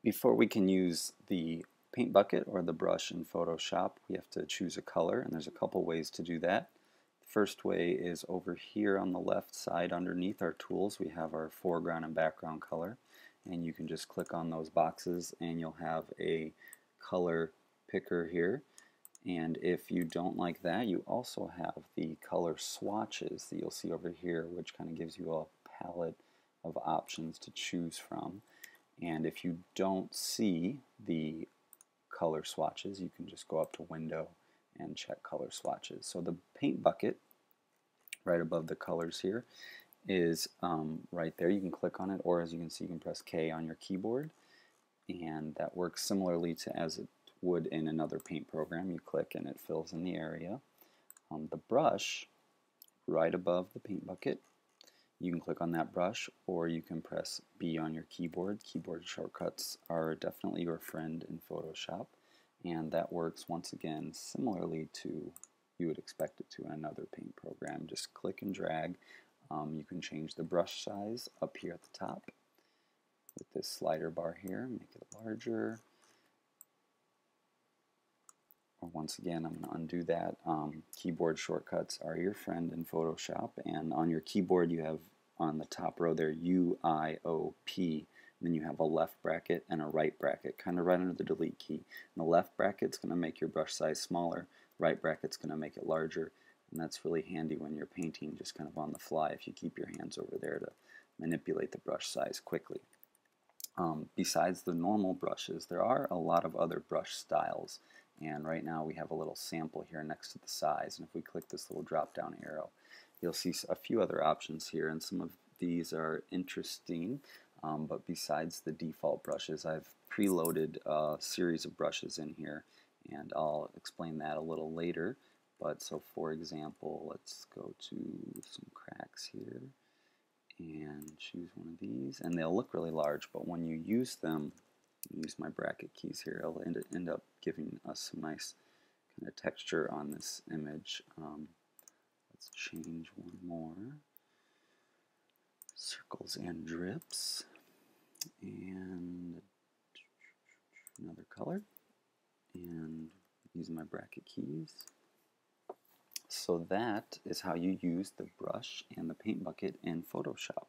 Before we can use the paint bucket or the brush in Photoshop, we have to choose a color, and there's a couple ways to do that. The first way is over here on the left side underneath our tools we have our foreground and background color, and you can just click on those boxes and you'll have a color picker here. And if you don't like that, you also have the color swatches that you'll see over here, which kind of gives you a palette of options to choose from. And if you don't see the color swatches, you can just go up to Window and check color swatches. So the paint bucket right above the colors here is right there. You can click on it, or as you can see, you can press K on your keyboard, and that works similarly to as it would in another paint program. You click and it fills in the area. The brush right above the paint bucket, you can click on that brush, or you can press B on your keyboard. Keyboard shortcuts are definitely your friend in Photoshop, and that works once again similarly to you would expect it to in another paint program. Just click and drag. You can change the brush size up here at the top with this slider bar here, make it larger. Or once again, I'm going to undo that. Keyboard shortcuts are your friend in Photoshop, and on your keyboard you have on the top row there U, I, O, P. Then you have a left bracket and a right bracket, kind of right under the delete key. And the left bracket's going to make your brush size smaller, right bracket's going to make it larger, and that's really handy when you're painting just kind of on the fly if you keep your hands over there to manipulate the brush size quickly. Besides the normal brushes, there are a lot of other brush styles, and right now we have a little sample here next to the size, and if we click this little drop down arrow, you'll see a few other options here, and some of these are interesting, but besides the default brushes, I've preloaded a series of brushes in here, and I'll explain that a little later. But so for example, let's go to some cracks here and choose one of these, and they'll look really large, but when you use them, use my bracket keys here, it'll end up giving us some nice kind of texture on this image. Let's change one more. Circles and drips, and another color, and use my bracket keys. So that is how you use the brush and the paint bucket in Photoshop.